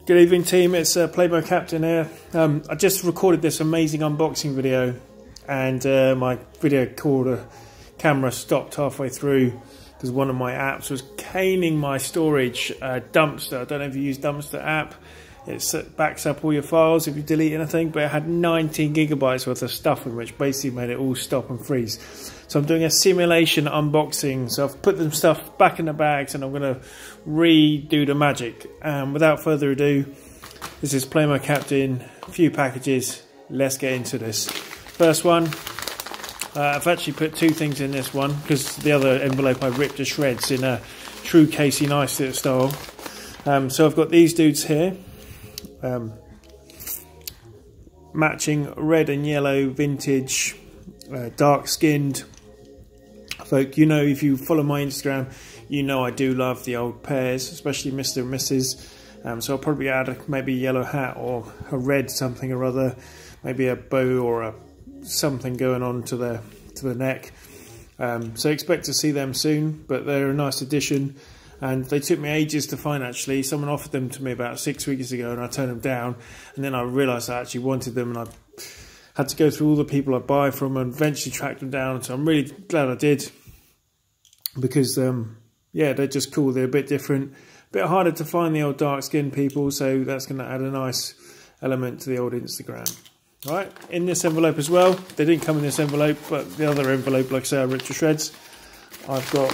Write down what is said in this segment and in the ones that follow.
Good evening team, it's Playmo Captain here. I just recorded this amazing unboxing video and my video camera stopped halfway through because one of my apps was caning my storage. Dumpster, I don't know if you use Dumpster app. It backs up all your files if you delete anything, but it had 19 gigabytes worth of stuff in, which basically made it all stop and freeze. So I'm doing a simulation unboxing, so I've put them stuff back in the bags and I'm going to redo the magic. Without further ado, this is Playmo Captain, a few packages, let's get into this. First one, I've actually put two things in this one because the other envelope I ripped to shreds in a true Casey Neistat style. So I've got these dudes here. Matching red and yellow vintage dark skinned folk. You know, if you follow my Instagram, you know I do love the old pairs, especially Mr. and Mrs. So I'll probably add maybe a yellow hat or a red something or other, maybe a bow or something going on to the neck. So expect to see them soon, but they're a nice addition. And they took me ages to find, actually. Someone offered them to me about 6 weeks ago and I turned them down. And then I realised I actually wanted them and I had to go through all the people I buy from and eventually track them down. So I'm really glad I did. Because, yeah, they're just cool. They're a bit different. A bit harder to find the old dark-skinned people. So that's going to add a nice element to the old Instagram. Right, in this envelope as well. They didn't come in this envelope, but the other envelope, like I say, I ripped to shreds. I've got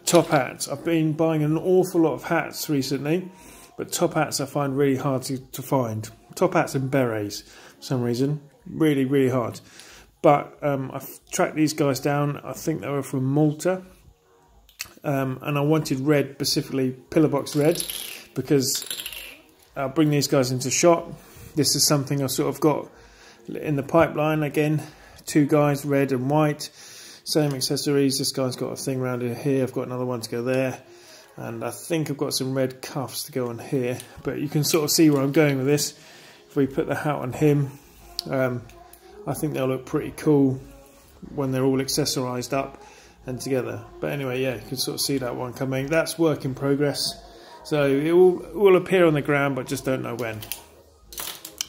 top hats. I've been buying an awful lot of hats recently, but top hats I find really hard to find. Top hats and berets for some reason, really hard. But I've tracked these guys down. I think they were from Malta, and I wanted red, specifically pillar box red, because I'll bring these guys into shot. This is something I've sort of got in the pipeline. Again, two guys, red and white. Same accessories. This guy's got a thing around here. I've got another one to go there. And I think I've got some red cuffs to go on here. But you can sort of see where I'm going with this. If we put the hat on him, I think they'll look pretty cool when they're all accessorized up and together. But anyway, yeah, you can sort of see that one coming. That's work in progress. So it will appear on the ground, but just don't know when.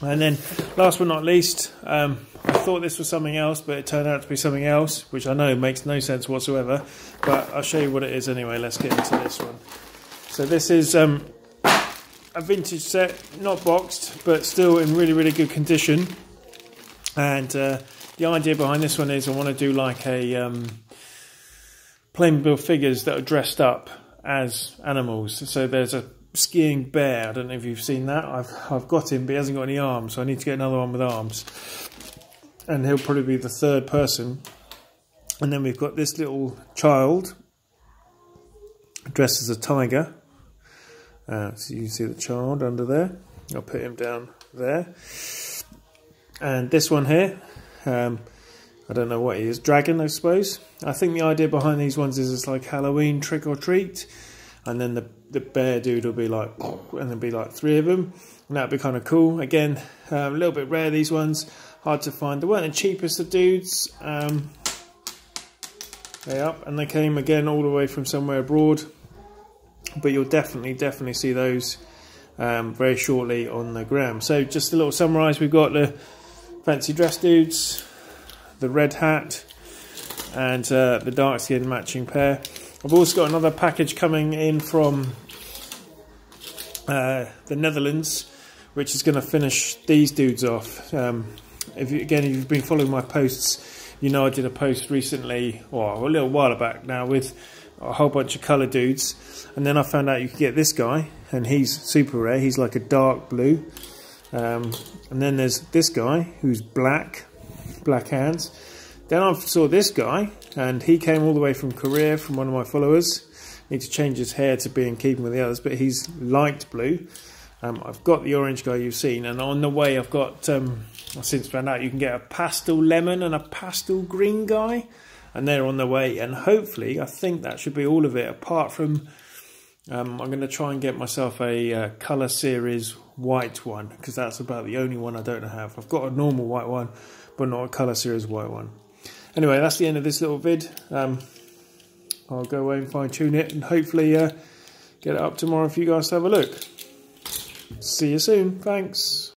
And then, last but not least, I thought this was something else, but it turned out to be something else, which I know makes no sense whatsoever. But I'll show you what it is anyway. Let's get into this one. So this is a vintage set, not boxed, but still in really good condition. And the idea behind this one is I want to do like a Playmobil figures that are dressed up as animals. So there's a skiing bear. I don't know if you've seen that. I've got him, but he hasn't got any arms, so I need to get another one with arms. And he'll probably be the third person. And then we've got this little child dressed as a tiger. So you can see the child under there. I'll put him down there. And this one here, I don't know what he is. Dragon, I suppose. I think the idea behind these ones is it's like Halloween trick or treat. And then the bear dude will be like, and there'll be like three of them. And that'd be kind of cool. Again, a little bit rare, these ones. Hard to find. They weren't the cheapest of dudes. They up, and they came again all the way from somewhere abroad. But you'll definitely see those very shortly on the gram. So just a little summarise. We've got the fancy dress dudes, the red hat, and the dark skin matching pair. I've also got another package coming in from the Netherlands, which is going to finish these dudes off. If you've been following my posts, you know I did a post recently, or a little while back now, with a whole bunch of colour dudes. And then I found out you could get this guy, and he's super rare. He's like a dark blue. And then there's this guy, who's black hands. Then I saw this guy, and he came all the way from Korea, from one of my followers. Need to change his hair to be in keeping with the others, but he's light blue. I've got the orange guy you've seen, and on the way I've got, I've since found out you can get a pastel lemon and a pastel green guy, and they're on the way. And hopefully, I think that should be all of it, apart from, I'm going to try and get myself a colour series white one, because that's about the only one I don't have. I've got a normal white one, but not a colour series white one. Anyway, that's the end of this little vid. I'll go away and fine tune it and hopefully get get it up tomorrow for you guys to have a look. See you soon. Thanks.